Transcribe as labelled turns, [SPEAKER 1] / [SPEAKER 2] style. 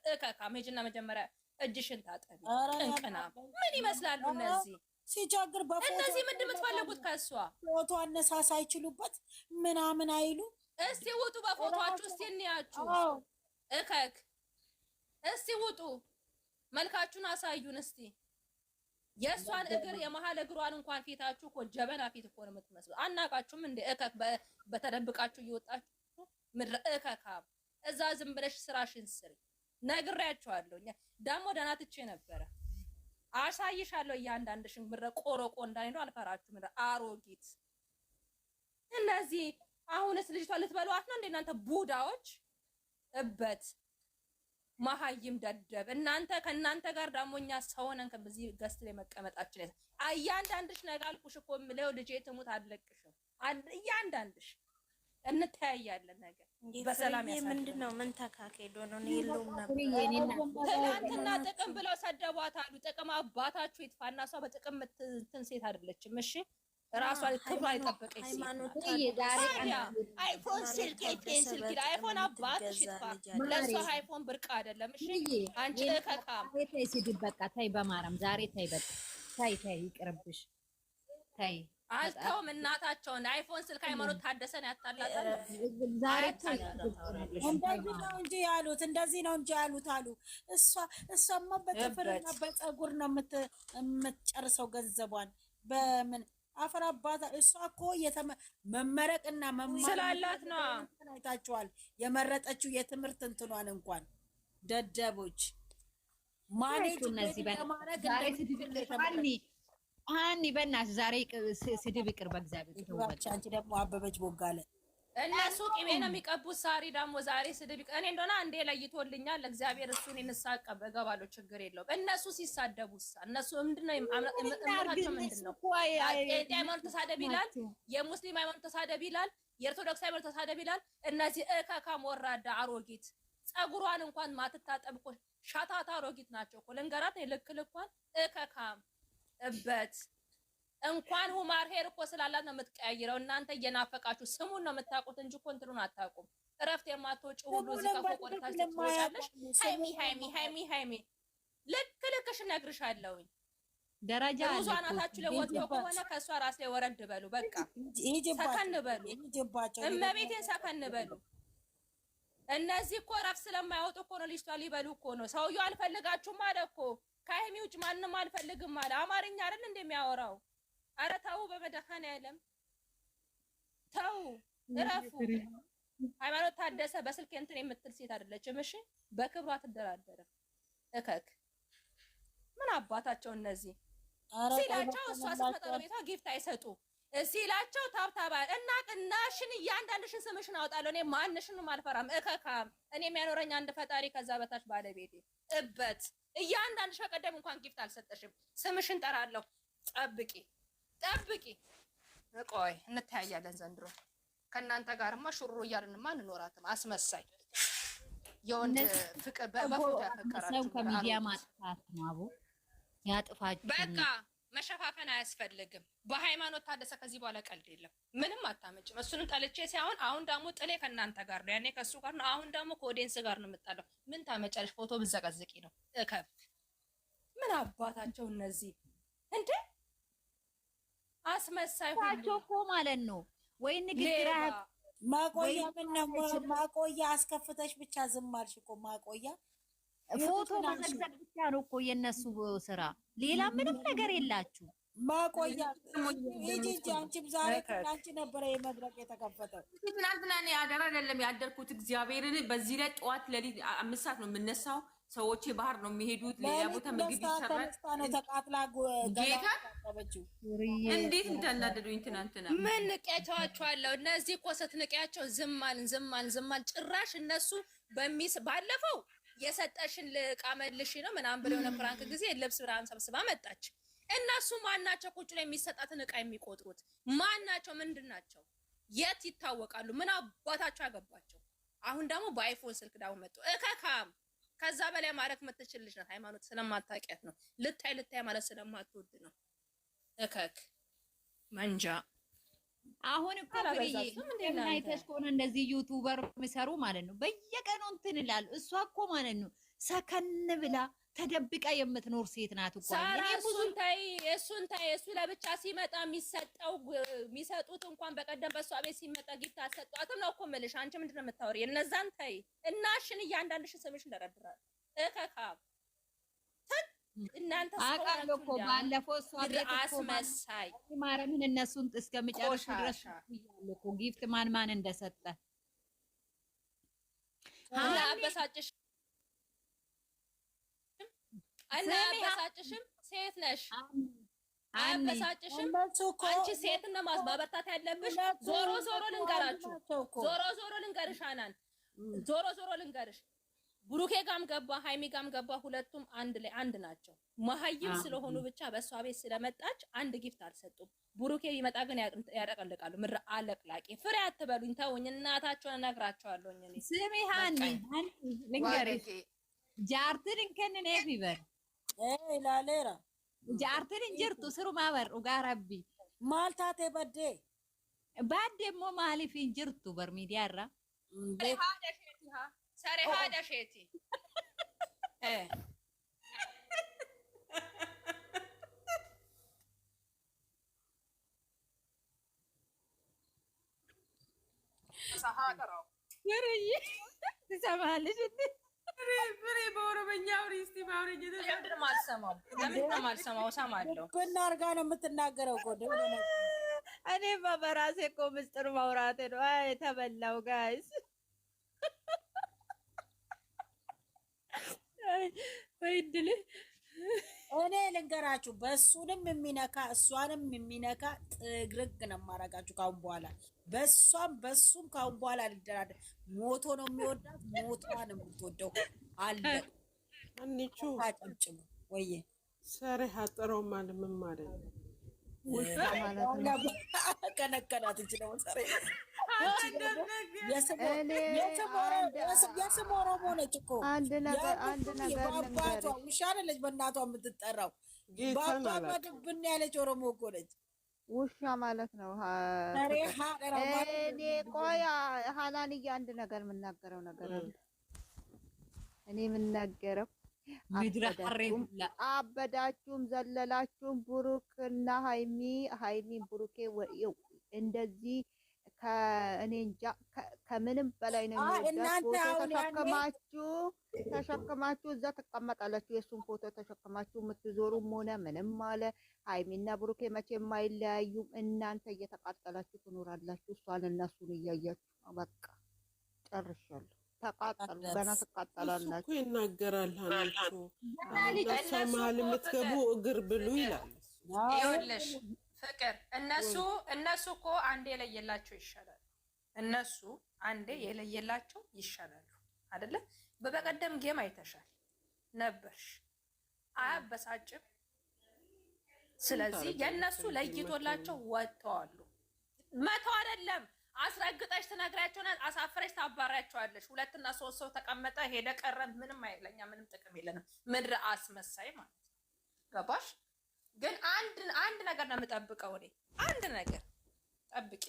[SPEAKER 1] እከካም ሂጂና መጀመሪያ እጅሽን ታጠቢ። ቅንቅና ምን ይመስላሉ እነዚህ?
[SPEAKER 2] ሲቸግር በፎቶ
[SPEAKER 1] እነዚህ ምንድን የምትፈልጉት ከእሷ?
[SPEAKER 2] ፎቶ አነሳሳ አይችሉበት ምናምን አይሉ።
[SPEAKER 1] እስቲ ውጡ በፎቶአችሁ እስቲ እንያችሁ። እከክ እስቲ ውጡ መልካችሁን አሳዩን እስቲ። የእሷን እግር የመሀል እግሯን እንኳን ፊታችሁ እኮ ጀበና ፊት እኮ ነው የምትመስለው። አናቃችሁም እንደ እከክ በተደብቃችሁ እየወጣችሁ ምድረ እከካም። እዛ ዝም ብለሽ ስራሽን ስሪ። ነግሬያችኋለሁ። ደግሞ ደህና ትቼ ነበረ። አሳይሻለሁ እያንዳንድሽን ምድረ ቆረቆ እንዳይሉ አልፈራችሁ። ምድረ አሮጊት እነዚህ አሁንስ ልጅቷ ልትበሏት ነው እንደ እናንተ ቡዳዎች እበት መሀይም ደደብ እናንተ ከእናንተ ጋር ዳሞኛ ሰውነን ከዚህ ገስት ላይ መቀመጣችን እያንዳንድሽ ነገር አልኩሽ እኮ የምለው ልጄ ትሙት አልለቅሽም። እያንዳንድሽ እንተያያለን ነገር በሰላም ያሳልፍ።
[SPEAKER 3] ምንድነው ምን ተካከለ ነው የለውም ነበር።
[SPEAKER 1] ትናንትና ጥቅም ብለው ሰደቧት አሉ። ጥቅም አባታችሁ ይጥፋና እሷ በጥቅም እንትን ሴት አይደለችም። እሺ ራሷ ክብሯ የጠበቀች ሴት አይፎን ስልክ አይፎን አባትሽ ይጥፋ። ለእሷ አይፎን ብርቅ አይደለም። እሺ አንቺ ከካም
[SPEAKER 4] ተይ ስድብ በቃ ተይ፣ በማርያም ዛሬ ተይ፣ በቃ ተይ ይቅርብሽ ተይ።
[SPEAKER 1] አልተውም እናታቸውን አይፎን ስልክ ሃይማኖት ታደሰን ያጣላታል።
[SPEAKER 4] ዛሬ
[SPEAKER 2] እንደዚህ ነው እንጂ ያሉት አሉ። እሷማ በጥፍርና በፀጉር ነው የምትጨርሰው ገንዘቧን በምን አፈር አባታ። እሷ እኮ መመረቅና መማር
[SPEAKER 1] ስላላት ነው።
[SPEAKER 2] አይታችኋል የመረጠችው የትምህርት እንትኗን እንኳን ደደቦች ማኔጅ
[SPEAKER 4] እነዚህ በማረግ አኒ በእናትሽ ዛሬ ስድብ ይቅር በእግዚአብሔር
[SPEAKER 2] ይተውባች። አንቺ ደግሞ አበበች ቦጋለ
[SPEAKER 1] እነሱ ቅቤ ነው የሚቀቡት። ሳሪ ደግሞ ዛሬ ስድብ ይቅር። እኔ እንደሆነ አንዴ ለይቶልኛል ለእግዚአብሔር እሱን እንሳቀብ እገባለሁ ችግር የለውም። እነሱ ሲሳደቡሳ እነሱ ምንድነው እምነታቸው ምንድነው? ሃይማኖት ተሳደብ ይላል፣ የሙስሊም ሃይማኖት ተሳደብ ይላል፣ የኦርቶዶክስ ሃይማኖት ተሳደብ ይላል። እነዚህ እከካም ወራዳ አሮጊት ፀጉሯን እንኳን ማትታጠብ እኮ ሻታታ አሮጊት ናቸው እኮ ልንገራት ልክ ልኳን እከካም እበት እንኳን ሁማር ሄር እኮ ስላላት ነው የምትቀያይረው። እናንተ እየናፈቃችሁ ስሙን ነው የምታውቁት እንጂ እኮ እንትኑን አታውቁም። እረፍት የማትወጪ ሁሉ እዚህ ከፎቅ ወደታች ትወጫለሽ። ሃይሚ ልክሽ እነግርሻለሁኝ።
[SPEAKER 4] ደረጃ
[SPEAKER 1] ብዙ አናታችሁ ላይ ወጥቶ ከሆነ ከእሷ ራስ ላይ ወረድ በሉ። በቃ ሰከን በሉ፣ እመቤቴን ሰከን በሉ። እነዚህ እኮ እረፍት ስለማያወጡ እኮ ነው ልጅቷ ሊበሉ እኮ ነው። ሰውዬው አልፈልጋችሁም አለ እኮ ከሀይሚ ውጭ ማንም አልፈልግም አለ። አማርኛ አይደል እንደሚያወራው? አረ ተው በመድኃኒዓለም ተው፣ እረፉ። ሃይማኖት ታደሰ በስልክ እንትን የምትል ሴት አይደለችም። እሺ በክብሯ አትደራደርም። እከክ ምን አባታቸው እነዚህ ሲላቸው እሷ ስትመጣ ቤቷ ጊፍት አይሰጡ ሲላቸው ታብታባ እናሽን እያንዳንድሽን ስምሽን አውጣለሁ። እኔ ማንሽንም አልፈራም። እከካም እኔ የሚያኖረኝ አንድ ፈጣሪ ከዛ በታች ባለቤቴ እበት እያንዳንድሽ በቀደም እንኳን ጊፍት አልሰጠሽም። ስምሽን ጠራለሁ። ጠብቂ ቆይ እንተያያለን። ዘንድሮ ከእናንተ ጋርማ ሹሩ እያልንማ እንኖራትም። አስመሳይ የወንድ ፍቅር በፎቶ ያፈቀራችሁ
[SPEAKER 4] ሰው ከሚዲያ ማጥፋት ነው። አቦ ያጥፋችሁ።
[SPEAKER 1] በቃ መሸፋፈን አያስፈልግም። በሃይማኖት ታደሰ ከዚህ በኋላ ቀልድ የለም። ምንም አታመጭም። እሱንም ጠልቼ ሳይሆን አሁን ደግሞ ጥሌ ከእናንተ ጋር ነው። ያኔ ከእሱ ጋር ነው። አሁን ደግሞ ከኦዲየንስ ጋር ነው የምጣለው። ምን ታመጫለሽ? ፎቶ ብዘቀዝቂ ነው እከፍ። ምን አባታቸው እነዚህ እንዴ! አስመሳይ ሁሉ
[SPEAKER 4] እኮ ማለት ነው ወይ ንግግር
[SPEAKER 2] ማቆያ ምን ነው ማቆያ አስከፍተሽ ብቻ ዝም አልሽ እኮ ማቆያ
[SPEAKER 4] ፎቶ መዘግዘግ ብቻ ነው እኮ የነሱ ስራ፣ ሌላ ምንም ነገር የላችሁ።
[SPEAKER 2] ማቆያ እጂ አንቺም ዛሬ አንቺ ነበረ የመድረክ የተከፈተው።
[SPEAKER 5] ትናንትና እኔ አደራ አይደለም ያደርኩት እግዚአብሔርን። በዚህ ላይ ጠዋት ለሊት 5 ሰዓት ነው የምነሳው። ሰዎች ባህር ነው የሚሄዱት። ሌላ ቦታ ምግብ ይሰራል።
[SPEAKER 2] ተቃጥላ
[SPEAKER 5] ጌታ እንዴት እንዳናደዱኝ ትናንትና።
[SPEAKER 1] ምን ንቄያቸዋለሁ። እነዚህ እኮ ስትንቄያቸው ዝማል ጭራሽ እነሱ ባለፈው የሰጠሽን ልቃ መልሽ ነው ምናምን ብለው የሆነ ፍራንክ ጊዜ ልብስ ብራን ሰብስባ መጣች። እነሱ ማናቸው? ቁጭ ላይ የሚሰጣትን እቃ የሚቆጥሩት ማናቸው? ምንድናቸው? የት ይታወቃሉ? ምን አባታቸው ያገባቸው? አሁን ደግሞ በአይፎን ስልክ ዳው መጡ። እከካም ከዛ በላይ ማድረግ የምትችልሽ ናት። ሃይማኖት ስለማታውቂያት ነው። ልታይ ማለት ስለማትወድ ነው። እከክ መንጃ።
[SPEAKER 4] አሁን እኮ አይተሽ ከሆነ እንደዚህ ዩቲዩበር የሚሰሩ ማለት ነው በየቀኑ እንትን ይላሉ። እሷ እኮ ማለት ነው ሰከን ብላ ተደብቃ የምትኖር ሴት ናት እኮ።
[SPEAKER 1] ሳራ እሱን ታይ እሱ ለብቻ ሲመጣ የሚሰጡት እንኳን በቀደም በሷ ቤት ሲመጣ ጊፍት አልሰጧትም ነው እኮ የምልሽ። አንቺ ምንድን ነው የምታወሪ? እነዛን ታይ እናሽን እያንዳንድሽ ስምሽ እንደረድራል እከካብ እናንተ
[SPEAKER 4] አውቃለሁ እኮ ባለፈው እሷ ቤት
[SPEAKER 1] አስመሳይ
[SPEAKER 4] ማረምን እነሱን እስከሚጨርሱ ድረስ ይያሉ እኮ ጊፍት ማን እንደሰጠ
[SPEAKER 1] አበሳጭሽ አበሳጭሽም ሴት ነሽ አበሳጭሽም አንቺ ሴት ነው ማበርታት ያለብሽ። ዞሮ ልንገራችሁ ዞሮ ልንገርሽ አናን ዞሮ ልንገርሽ ብሩኬ ጋም ገባ ሃይሚ ጋም ገባ ሁለቱም አንድ ላይ አንድ ናቸው። መሀይም ስለሆኑ ብቻ በሷ ቤት ስለመጣች አንድ ጊፍት አልሰጡም። ብሩኬ ቢመጣ ግን ያጠቀልቃሉ። ምድር አለቅላቂ ፍሬ አትበሉኝ፣ ተውኝ። እናታቸውን እነግራቸዋለሁ። እኔ
[SPEAKER 4] ስሚ ሃኒ ልንገርሽ ጃርትን እንከንን ኤፊበር
[SPEAKER 2] ላሌራ
[SPEAKER 4] ጃርትን እንጅርቱ ስሩ ማበር ኡጋራቢ
[SPEAKER 2] ማልታቴ ባዴ
[SPEAKER 1] ሰሬ ሃዳ ሼቲ
[SPEAKER 4] ትሰማለሽ?
[SPEAKER 5] ፍሬ በኦሮምኛ አውሪ እስቲ። ማውረኝ
[SPEAKER 1] ለምንድን ነው የማልሰማው? እሰማለሁ።
[SPEAKER 2] ብናርጋ ነው የምትናገረው እኮ
[SPEAKER 4] እኔማ በራሴ እኮ ምስጢር ማውራት ነው። አይ ተበላው ጋይስ ወይድል
[SPEAKER 2] እኔ ልንገራችሁ፣ በእሱንም የሚነካ እሷንም የሚነካ ጥግርግ ነው የማደርጋችሁ ካሁን በኋላ። በሱም ካሁን በኋላ ልደራደር። ሞቶ ነው የሚወዳት፣ ሞቷ ነው የምትወደው። አለ
[SPEAKER 6] አንቺ
[SPEAKER 2] አጨብጭቡ ወይ
[SPEAKER 6] ሰሪ ሀጠረው ማለት ምን ማለት ነው?
[SPEAKER 2] ከነከናት እንጂ ነው ሰሪ የስም ኦሮሞ ነች እኮ።
[SPEAKER 7] አንድ ነገር
[SPEAKER 2] በአባቷ ውሻ አይደለች በእናቷ የምትጠራው። በአባቷ ድብን ያለች ኦሮሞ እኮ ነች።
[SPEAKER 7] ውሻ ማለት ነው። እኔ ቆይ ሀናንዬ አንድ ነገር የምናገረው ነገር አለ። እኔ የምናገረው አበዳችሁም ዘለላችሁም ብሩክና ሃይሚ ብሩኬ እንደዚህ ከእኔ እንጃ ከምንም በላይ ነው ተሸክማችሁ እዛ ትቀመጣላችሁ። የእሱን ፎቶ ተሸክማችሁ የምትዞሩም ሆነ ምንም አለ ሃይሚና ብሩኬ መቼም አይለያዩም። እናንተ እየተቃጠላችሁ ትኖራላችሁ፣ እሷን እነሱን እያያችሁ። በቃ ጨርሻለሁ። ተቃጠሉ፣ ገና ትቃጠላላችሁ።
[SPEAKER 6] ይናገራል ሀናንቹ እነሱ መሀል የምትገቡ እግር ብሉ ይላል።
[SPEAKER 1] ይኸውልሽ ፍቅር እነሱ እኮ አንዴ የለየላቸው ይሻላል። እነሱ አንዴ የለየላቸው ይሻላሉ አይደለ? በቀደም ጌም አይተሻል ነበርሽ፣ አያበሳጭም? ስለዚህ የእነሱ ለይቶላቸው ወጥተዋሉ። መተው አይደለም አስረግጠሽ ትነግራቸውና አሳፍረሽ ታባሪያቸዋለሽ። ሁለትና ሶስት ሰው ተቀመጠ ሄደ ቀረ ምንም አይለኛ፣ ምንም ጥቅም የለንም። ምድር አስመሳይ ማለት ነው። ገባሽ? ግን አንድ ነገር ነው የምጠብቀው እኔ። አንድ ነገር ጠብቂ።